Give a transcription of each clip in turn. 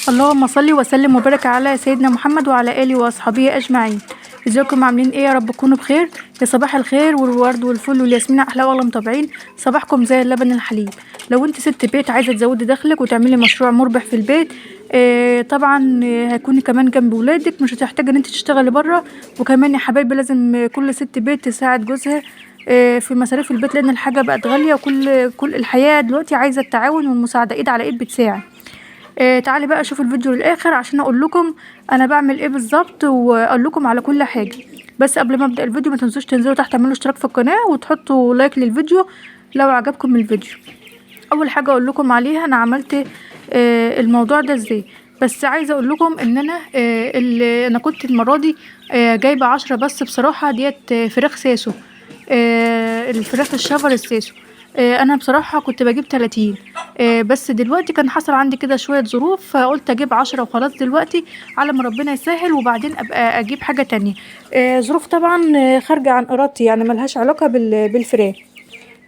اللهم صل وسلم وبارك على سيدنا محمد وعلى آله وأصحابه أجمعين. ازيكم عاملين ايه؟ يا رب تكونوا بخير. يا صباح الخير والورد والفل والياسمين احلى والله متابعين. صباحكم زي اللبن الحليب. لو انت ست بيت عايزه تزودي دخلك وتعملي مشروع مربح في البيت، طبعا هيكوني كمان جنب ولادك، مش هتحتاجي ان انت تشتغلي بره. وكمان يا حبايبي لازم كل ست بيت تساعد جوزها في مصاريف البيت، لان الحاجه بقت غاليه، وكل الحياه دلوقتي عايزه التعاون والمساعده، ايد على ايد بتساعد. تعالي بقى شوفوا الفيديو للاخر عشان اقول لكم انا بعمل ايه بالظبط، واقول لكم على كل حاجه. بس قبل ما ابدا الفيديو ما تنسوش تنزلوا تحت تعملوا اشتراك في القناه وتحطوا لايك للفيديو لو عجبكم الفيديو. اول حاجه اقول لكم عليها انا عملت الموضوع ده ازاي. بس عايزه اقول لكم ان انا اللي انا كنت المره دي جايبه 10 بس بصراحه ديت فراخ ساسو، الفراخ الشفر الساسو. انا بصراحه كنت بجيب 30، بس دلوقتي كان حصل عندي كده شويه ظروف فقلت اجيب 10 وخلاص دلوقتي على ما ربنا يسهل، وبعدين ابقى اجيب حاجه تانية. ظروف طبعا خارجه عن ارادتي، يعني ملهاش علاقه بالفراخ.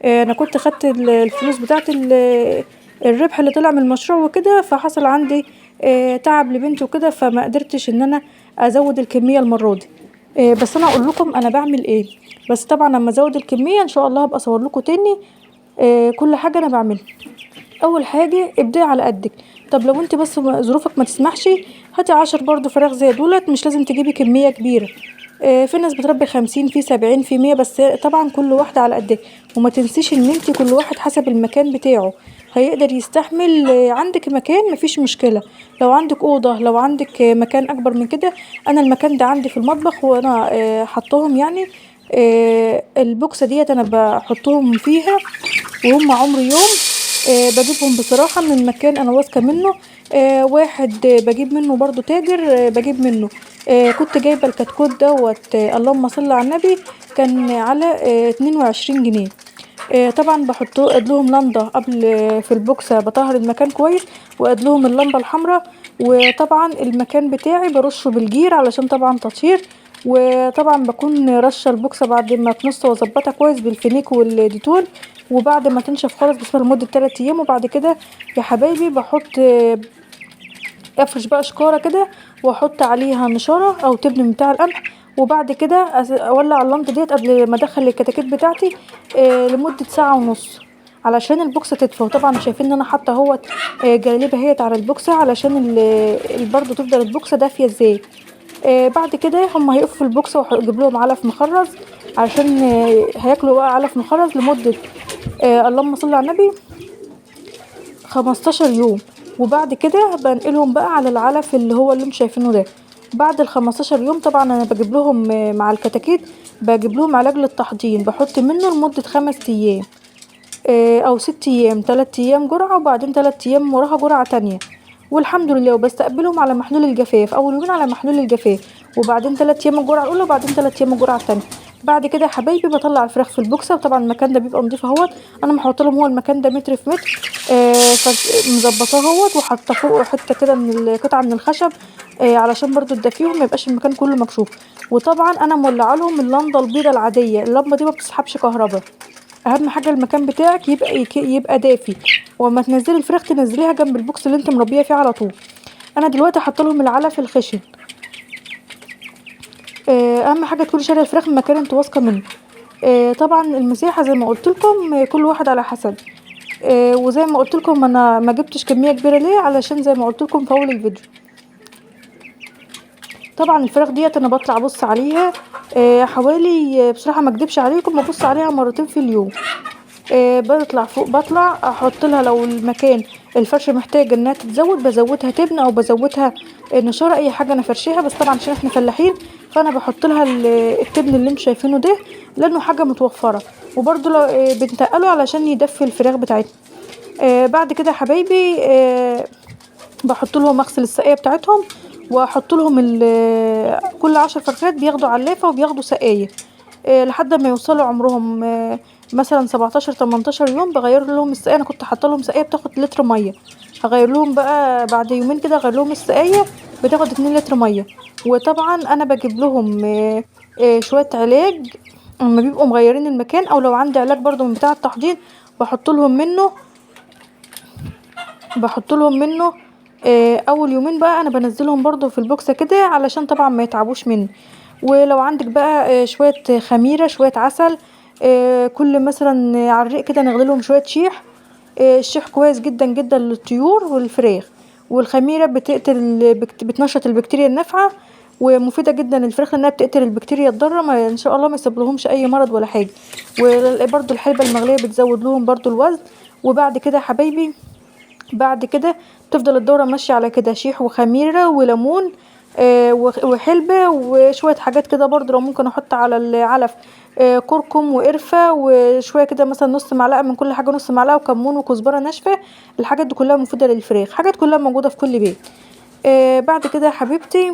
انا كنت خدت الفلوس بتاعت الربح اللي طلع من المشروع وكده، فحصل عندي تعب لبنتي وكده، فما قدرتش ان انا ازود الكميه المره دي. بس انا اقول لكم انا بعمل ايه. بس طبعا لما ازود الكميه ان شاء الله هبقى اصور لكم تاني كل حاجه انا بعملها. اول حاجه ابدأي على قدك. طب لو انت بس ظروفك ما تسمحش، هاتي 10 برضو فراخ زي دولت، مش لازم تجيبي كميه كبيره. في ناس بتربي 50، في 70، في 100، بس طبعا كل واحدة على قدها. وما تنسيش ان انت كل واحد حسب المكان بتاعه هيقدر يستحمل. عندك مكان مفيش مشكلة، لو عندك أوضة، لو عندك مكان أكبر من كده. أنا المكان ده عندي في المطبخ، وأنا حطهم يعني البوكسة ديت أنا بحطهم فيها وهم عمر يوم. بجيبهم بصراحة من مكان أنا واثقة منه. واحد بجيب منه برضو تاجر، بجيب منه. كنت جايبة الكتكوت دوت، اللهم صل على النبي، كان على 22 جنيه. طبعا بحط ادلهم لمضة قبل في البوكسة، بطهر المكان كويس وادلهم اللمبة الحمراء. وطبعا المكان بتاعي برشه بالجير علشان طبعا تطهير. وطبعا بكون رشه البوكسة بعد ما تنص واظبطها كويس بالفينيك والديتول، وبعد ما تنشف خالص بسيبها لمدة 3 ايام. وبعد كده يا حبايبي بحط افرش بقى شكارة كده، واحط عليها نشارة او تبن بتاع القمح. وبعد كده اولع اللمبة ديت قبل ما ادخل الكتاكيت بتاعتي لمدة ساعة ونص علشان البوكسة تدفى. وطبعا شايفين ان انا حاطه اهوت جلاليبه اهيت على البوكسة علشان برضه تفضل البوكسة دافية ازاي. بعد كده هم هيقفوا في البوكسة وهجيب لهم علف مخرز عشان هياكلوا بقى علف مخرز لمدة اللهم صل على النبي 15 يوم. وبعد كده بنقلهم بقى على العلف اللي هو اللي انتم شايفينه ده. بعد ال15 يوم طبعا انا بجيب لهم مع الكتاكيت بجيب لهم علاج للتحضير، بحط منه لمدة 5 ايام او 6 ايام، 3 ايام جرعة وبعدين 3 ايام وراها جرعة تانية. والحمد لله. وبستقبلهم على محلول الجفاف، اول يومين على محلول الجفاف، وبعدين 3 ايام الجرعة الاولى وبعدين 3 ايام الجرعة التانية. بعد كده يا حبايبي بطلع الفراخ في البوكسه، وطبعا المكان ده بيبقى نضيف اهوت. انا محوطه لهم هو المكان ده متر في متر، مظبطاه اهوت، وحاطه فوق حته كده من القطعه من الخشب علشان برضو تدفيهم ما يبقاش المكان كله مكشوف. وطبعا انا مولعه لهم اللمبه البيضه العاديه، اللمبه دي ما بتسحبش كهرباء. اهم حاجه المكان بتاعك يبقى دافي، وما تنزلي الفراخ تنزليها جنب البوكس اللي انت مربيه فيه على طول. انا دلوقتي حاطه لهم العلف الخشن. اهم حاجه تكوني شاريه الفراخ من مكان انت واثقه منه. طبعا المساحه زي ما قلت لكم كل واحد على حسب. وزي ما قلت لكم انا ما جبتش كميه كبيره ليه، علشان زي ما قلت لكم في اول الفيديو. طبعا الفراخ ديت انا بطلع ابص عليها حوالي بصراحه ما اكدبش عليكم ببص عليها مرتين في اليوم. بطلع فوق، بطلع احط لها لو المكان الفرشه محتاجه انها تتزود بزودها تبن او بزودها نشاره، اي حاجه انا فرشيها. بس طبعا عشان احنا فلاحين فانا بحط لها التبن اللي انتوا شايفينه ده لانه حاجه متوفره. وبرده لو بنتقله علشان يدفي الفراخ بتاعتنا. بعد كده يا حبايبي بحط لهم اغسل السقايه بتاعتهم، واحط لهم كل 10 فرخات بياخدوا علافه وبياخدوا سقايه لحد ما يوصلوا عمرهم مثلا 17 18 يوم. بغير لهم السقايه، انا كنت حاطه لهم سقايه بتاخد لتر ميه، هغير لهم بقى بعد يومين كده اغير لهم السقايه بتاخد 2 لتر ميه. وطبعا انا بجيب لهم شويه علاج اما بيبقوا مغيرين المكان، او لو عندي علاج برضو من بتاع التحضير بحط لهم منه. اول يومين بقى انا بنزلهم برضو في البوكسه كده علشان طبعا ما يتعبوش مني. ولو عندك بقى شويه خميره شويه عسل، كل مثلا على الريق كده نغليلهم شويه شيح. الشيح كويس جدا جدا للطيور والفراخ. والخميره بتنشط البكتيريا النافعه، ومفيده جدا للفراخ لانها بتقتل البكتيريا الضاره، ما ان شاء الله ما يسببلهمش اي مرض ولا حاجه. وبرده الحلبه المغليه بتزود لهم برده الوزن. وبعد كده يا حبايبي، بعد كده بتفضل الدورة ماشية على كده، شيح وخميرة وليمون وحلبة وشوية حاجات كده برضو. لو ممكن احط على العلف كركم وقرفة وشوية كده، مثلا نص معلقة من كل حاجة، نص معلقة، وكمون وكزبرة ناشفة. الحاجات دي كلها مفيدة للفراخ، حاجات كلها موجودة في كل بيت. بعد كده يا حبيبتي،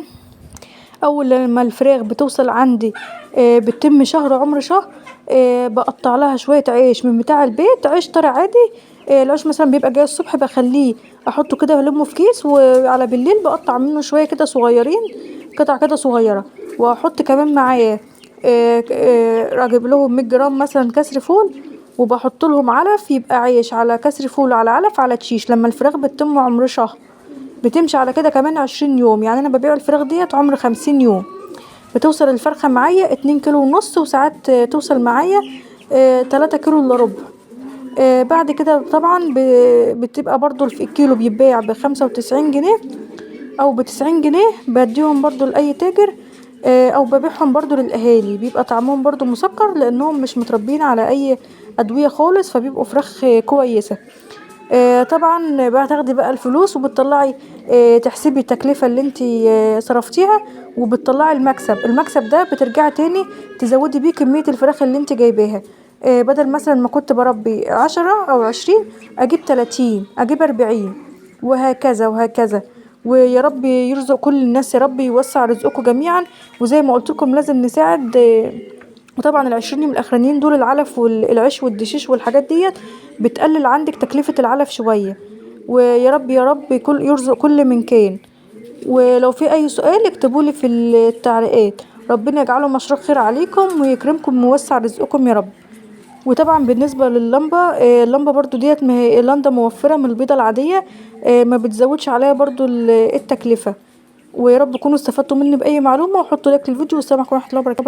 اول لما الفراخ بتوصل عندي بتتم شهر، عمر شهر، بقطع لها شويه عيش من بتاع البيت، عيش طري عادي. العيش مثلا بيبقى جاي الصبح بخليه احطه كده والمه في كيس، وعلى بالليل بقطع منه شويه كده صغيرين، قطع كده صغيره. واحط كمان معاه اجيب لهم 100 جرام مثلا كسر فول، وبحط لهم علف، يبقى عيش على كسر فول على علف على تشيش. لما الفراخ بتتم عمر شهر بتمشي على كده كمان 20 يوم، يعني انا ببيع الفراخ ديت عمر 50 يوم. بتوصل الفرخة معايا 2 كيلو ونص، وساعات توصل معايا 3 كيلو الا ربع. بعد كده طبعا بتبقى برضو الكيلو بيتباع ب95 جنيه او ب90 جنيه. بديهم برضو لأي تاجر، او ببيعهم برضو للأهالي. بيبقى طعمهم برضو مسكر لانهم مش متربين على اي ادوية خالص، فبيبقوا فراخ كويسة. طبعا بقى تاخدي بقى الفلوس وبتطلعي، تحسبي التكلفة اللي انتي صرفتيها، وبتطلعي المكسب ده بترجعي تاني تزودي بيه كمية الفراخ اللي انتي جايباها. بدل مثلا ما كنت بربي 10 او 20، اجيب 30، اجيب 40، وهكذا وهكذا. ويا رب يرزق كل الناس، يا رب يوسع رزقكم جميعا. وزي ما قلت لكم لازم نساعد. وطبعا ال20 يوم الاخرانيين دول العلف والعيش والدشيش والحاجات ديت بتقلل عندك تكلفة العلف شوية. ويا رب يا رب كل يرزق كل من كان. ولو في اي سؤال اكتبولي في التعليقات. ربنا يجعله مشروع خير عليكم ويكرمكم ويوسع رزقكم يا رب. وطبعا بالنسبة لللمبة، اللمبة برضو ديت، ما هي اللمبة موفرة من البيضة العادية، ما بتزودش عليها برضو التكلفة. ويا رب تكونوا استفدتوا مني بأي معلومة، وحطوا لايك للفيديو، والسلام عليكم ورحمة الله وبركاته.